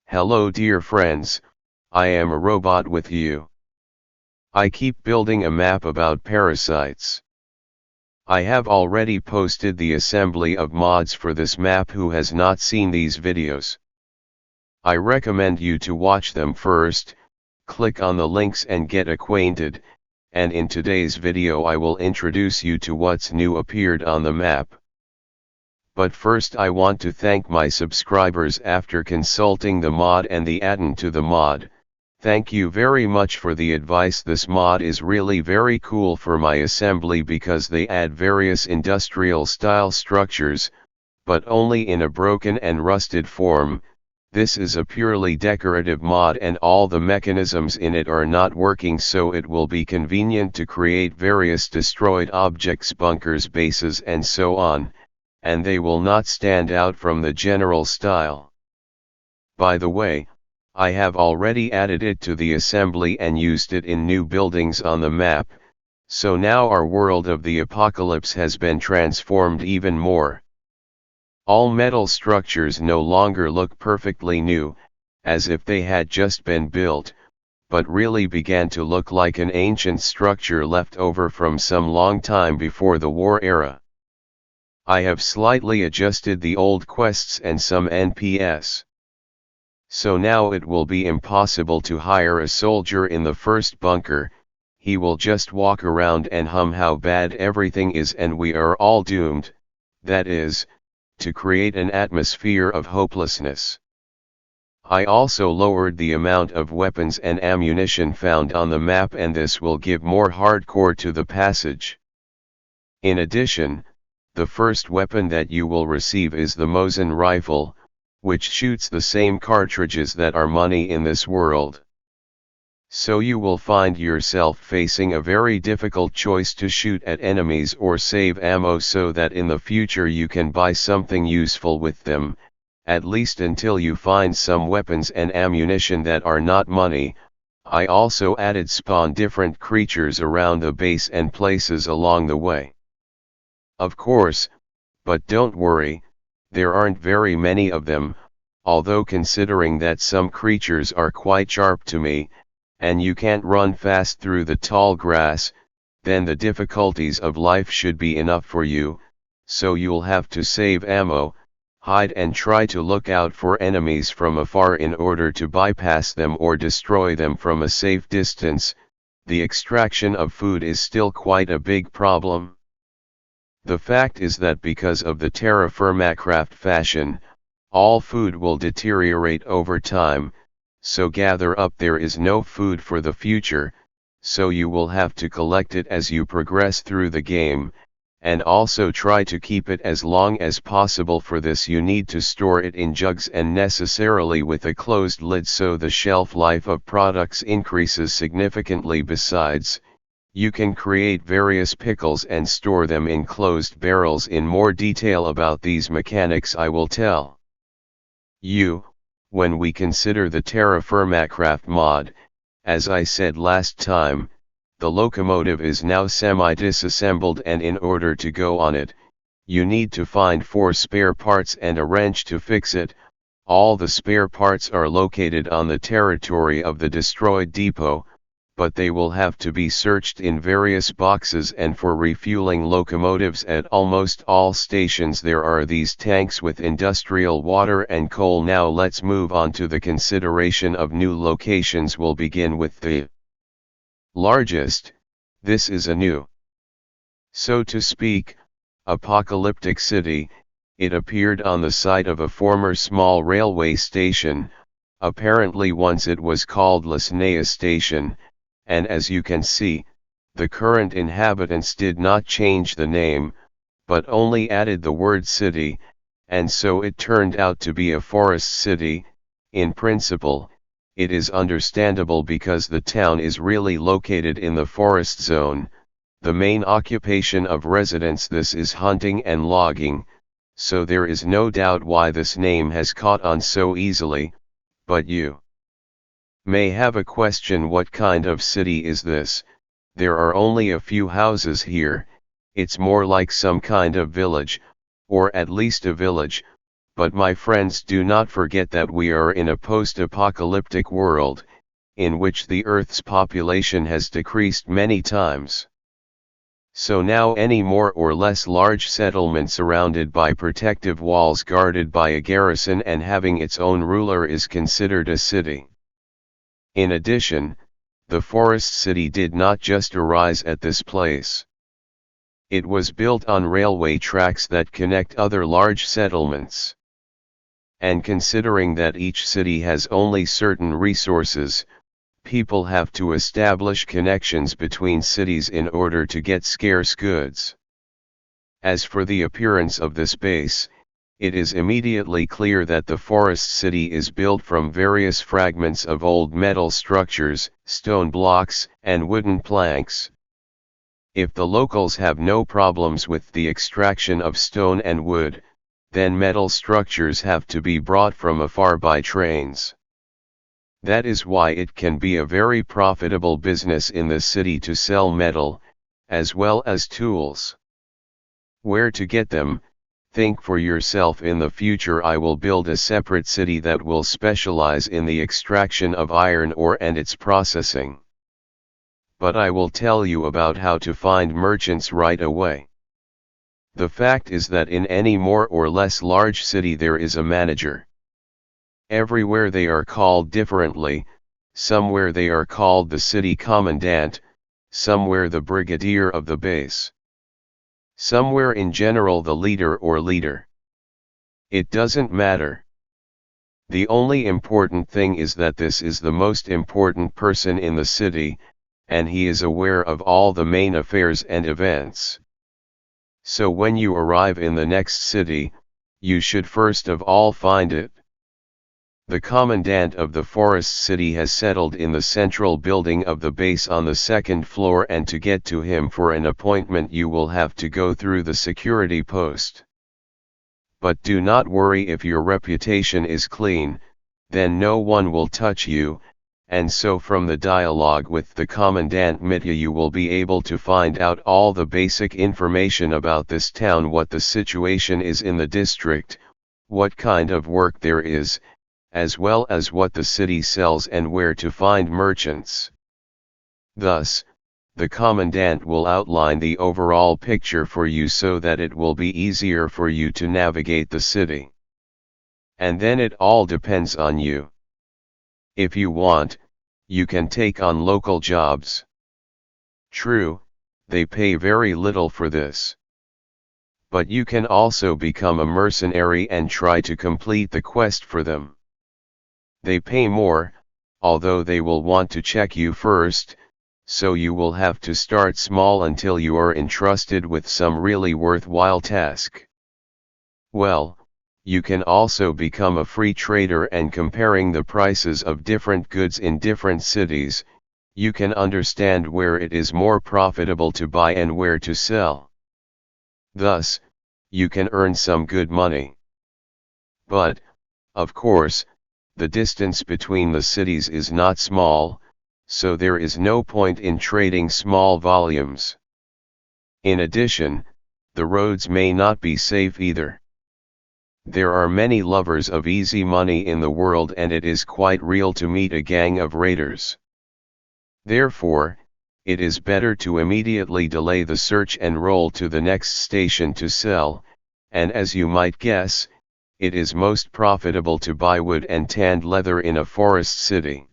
Hello dear friends, I am a robot with you. I keep building a map about parasites. I have already posted the assembly of mods for this map. Who has not seen these videos? I recommend you to watch them first, click on the links and get acquainted, and in today's video I will introduce you to what's new appeared on the map. But first I want to thank my subscribers after consulting the mod and the add-on to the mod. Thank you very much for the advice. This mod is really very cool for my assembly because they add various industrial style structures, but only in a broken and rusted form. This is a purely decorative mod and all the mechanisms in it are not working, so it will be convenient to create various destroyed objects, bunkers, bases and so on, and they will not stand out from the general style. By the way, I have already added it to the assembly and used it in new buildings on the map, so now our world of the apocalypse has been transformed even more. All metal structures no longer look perfectly new, as if they had just been built, but really began to look like an ancient structure left over from some long time before the war era. I have slightly adjusted the old quests and some NPS. So now it will be impossible to hire a soldier in the first bunker. He will just walk around and hum how bad everything is and we are all doomed, that is, to create an atmosphere of hopelessness. I also lowered the amount of weapons and ammunition found on the map, and this will give more hardcore to the passage. In addition, the first weapon that you will receive is the Mosin rifle, which shoots the same cartridges that are money in this world. So you will find yourself facing a very difficult choice to shoot at enemies or save ammo so that in the future you can buy something useful with them, at least until you find some weapons and ammunition that are not money. I also added spawn different creatures around the base and places along the way. Of course, but don't worry, there aren't very many of them, although considering that some creatures are quite sharp to me, and you can't run fast through the tall grass, then the difficulties of life should be enough for you, so you'll have to save ammo, hide and try to look out for enemies from afar in order to bypass them or destroy them from a safe distance. The extraction of food is still quite a big problem. The fact is that because of the terra firma craft fashion, all food will deteriorate over time, so gather up there is no food for the future, so you will have to collect it as you progress through the game, and also try to keep it as long as possible. For this you need to store it in jugs and necessarily with a closed lid so the shelf life of products increases significantly. Besides, you can create various pickles and store them in closed barrels. In more detail about these mechanics I will tell you when we consider the terra firma craft mod. As I said last time, the locomotive is now semi-disassembled, and in order to go on it, you need to find 4 spare parts and a wrench to fix it. All the spare parts are located on the territory of the destroyed depot, but they will have to be searched in various boxes, and for refueling locomotives at almost all stations there are these tanks with industrial water and coal. Now let's move on to the consideration of new locations. We'll begin with the largest. This is a new, so to speak, apocalyptic city. It appeared on the site of a former small railway station. Apparently once it was called Lesnea Station, and as you can see, the current inhabitants did not change the name, but only added the word city, and so it turned out to be a forest city. In principle, it is understandable because the town is really located in the forest zone. The main occupation of residents this is hunting and logging, so there is no doubt why this name has caught on so easily. But you may have a question: what kind of city is this? There are only a few houses here. It's more like some kind of village, or at least a village, But my friends, do not forget that we are in a post-apocalyptic world, in which the Earth's population has decreased many times. So now any more or less large settlement surrounded by protective walls, guarded by a garrison and having its own ruler, is considered a city. In addition, the forest city did not just arise at this place. It was built on railway tracks that connect other large settlements. And considering that each city has only certain resources, people have to establish connections between cities in order to get scarce goods. As for the appearance of this base, it is immediately clear that the forest city is built from various fragments of old metal structures, stone blocks, and wooden planks. If the locals have no problems with the extraction of stone and wood, then metal structures have to be brought from afar by trains. That is why it can be a very profitable business in the city to sell metal, as well as tools. Where to get them? Think for yourself. In the future I will build a separate city that will specialize in the extraction of iron ore and its processing. But I will tell you about how to find merchants right away. The fact is that in any more or less large city there is a manager. Everywhere they are called differently. Somewhere they are called the city commandant, somewhere the brigadier of the base. Somewhere in general the leader or leader. It doesn't matter. The only important thing is that this is the most important person in the city, and he is aware of all the main affairs and events. So when you arrive in the next city, you should first of all find it. The commandant of the forest city has settled in the central building of the base on the second floor, and to get to him for an appointment you will have to go through the security post. But do not worry, if your reputation is clean, then no one will touch you, and so from the dialogue with the commandant Mitya you will be able to find out all the basic information about this town, what the situation is in the district, what kind of work there is, as well as what the city sells and where to find merchants. Thus, the commandant will outline the overall picture for you so that it will be easier for you to navigate the city. And then it all depends on you. If you want, you can take on local jobs. True, they pay very little for this. But you can also become a mercenary and try to complete the quest for them. They pay more, although they will want to check you first, so you will have to start small until you are entrusted with some really worthwhile task. Well, you can also become a free trader, and comparing the prices of different goods in different cities, you can understand where it is more profitable to buy and where to sell. Thus, you can earn some good money. But, of course, the distance between the cities is not small, so there is no point in trading small volumes. In addition, the roads may not be safe either. There are many lovers of easy money in the world, and it is quite real to meet a gang of raiders. Therefore, it is better to immediately delay the search and roll to the next station to sell, and as you might guess, it is most profitable to buy wood and tanned leather in a forest city.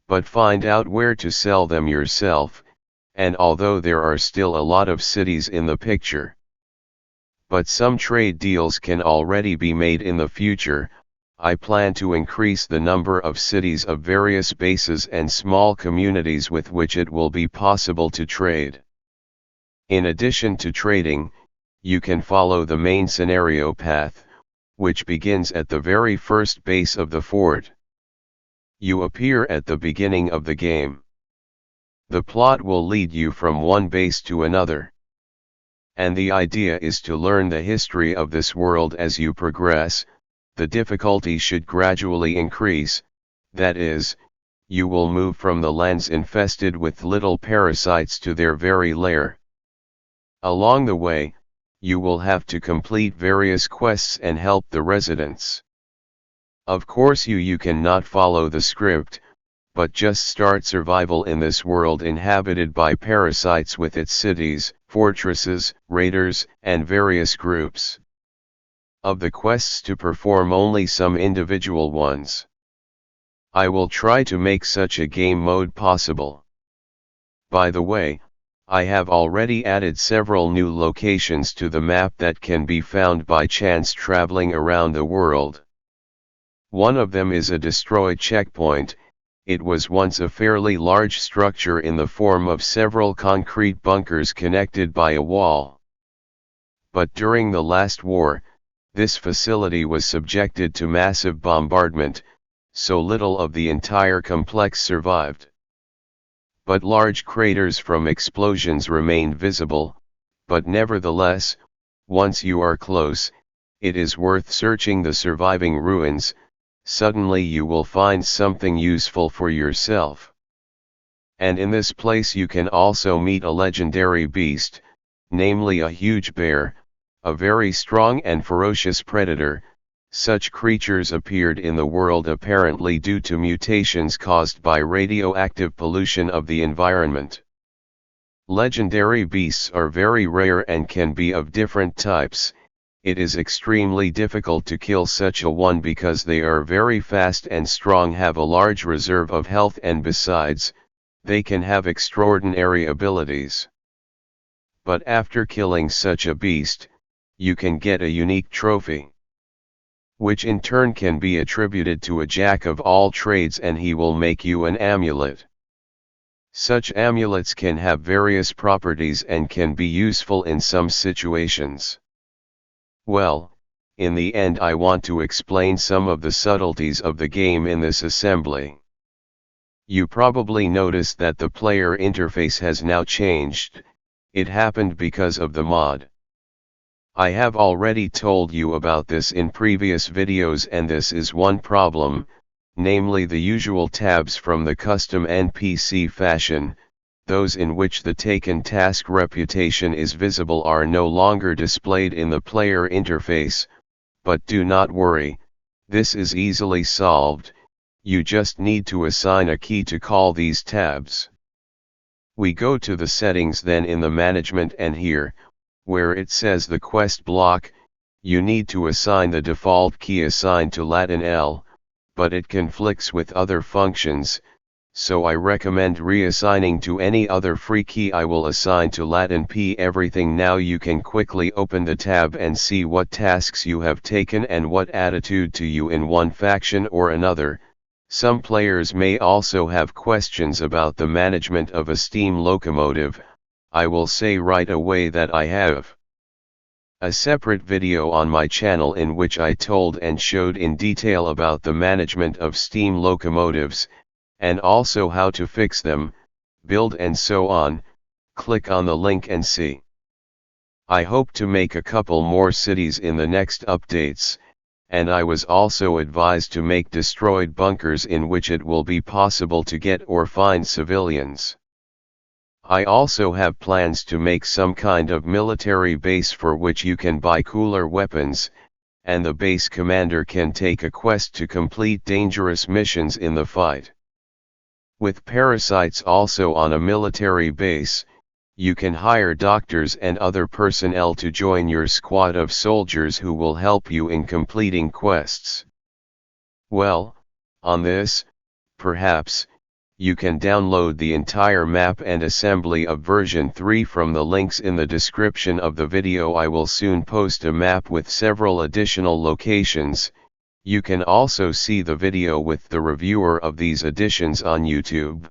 But find out where to sell them yourself, and although there are still a lot of cities in the picture, but some trade deals can already be made in the future, I plan to increase the number of cities of various bases and small communities with which it will be possible to trade. In addition to trading, you can follow the main scenario path, which begins at the very first base of the fort. You appear at the beginning of the game. The plot will lead you from one base to another. And the idea is to learn the history of this world as you progress. The difficulty should gradually increase, that is, you will move from the lands infested with little parasites to their very lair. Along the way, you will have to complete various quests and help the residents. Of course you cannot follow the script, but just start survival in this world inhabited by parasites with its cities, fortresses, raiders, and various groups. Of the quests to perform, only some individual ones. I will try to make such a game mode possible. By the way, I have already added several new locations to the map that can be found by chance traveling around the world. One of them is a destroyed checkpoint. It was once a fairly large structure in the form of several concrete bunkers connected by a wall. But during the last war, this facility was subjected to massive bombardment, so little of the entire complex survived. But large craters from explosions remained visible, but nevertheless, once you are close, it is worth searching the surviving ruins. Suddenly you will find something useful for yourself. And in this place you can also meet a legendary beast, namely a huge bear, a very strong and ferocious predator. Such creatures appeared in the world apparently due to mutations caused by radioactive pollution of the environment. Legendary beasts are very rare and can be of different types. It is extremely difficult to kill such a one because they are very fast and strong, have a large reserve of health, and besides, they can have extraordinary abilities. But after killing such a beast, you can get a unique trophy, which in turn can be attributed to a jack of all trades, and he will make you an amulet. Such amulets can have various properties and can be useful in some situations. Well, in the end I want to explain some of the subtleties of the game in this assembly. You probably noticed that the player interface has now changed. It happened because of the mod. I have already told you about this in previous videos, and this is one problem, namely the usual tabs from the custom NPC fashion. Those in which the taken task reputation is visible are no longer displayed in the player interface, but do not worry, this is easily solved. You just need to assign a key to call these tabs. We go to the settings, then in the management, and here, where it says the quest block, you need to assign the default key assigned to Latin L, but it conflicts with other functions. So I recommend reassigning to any other free key. I will assign to Latin P everything. Now you can quickly open the tab and see what tasks you have taken and what attitude to you in one faction or another. Some players may also have questions about the management of a steam locomotive. I will say right away that I have a separate video on my channel in which I told and showed in detail about the management of steam locomotives, and also how to fix them, build and so on. Click on the link and see. I hope to make a couple more cities in the next updates, and I was also advised to make destroyed bunkers in which it will be possible to get or find civilians. I also have plans to make some kind of military base for which you can buy cooler weapons, and the base commander can take a quest to complete dangerous missions in the fight. With parasites also on a military base, you can hire doctors and other personnel to join your squad of soldiers who will help you in completing quests. Well, on this, perhaps, you can download the entire map and assembly of version 3 from the links in the description of the video. I will soon post a map with several additional locations. You can also see the video with the reviewer of these additions on YouTube.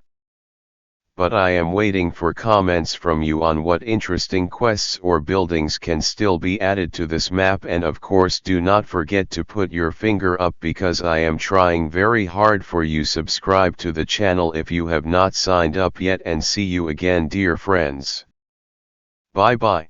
But I am waiting for comments from you on what interesting quests or buildings can still be added to this map, and of course do not forget to put your finger up because I am trying very hard for you. Subscribe to the channel if you have not signed up yet, and see you again, dear friends. Bye bye.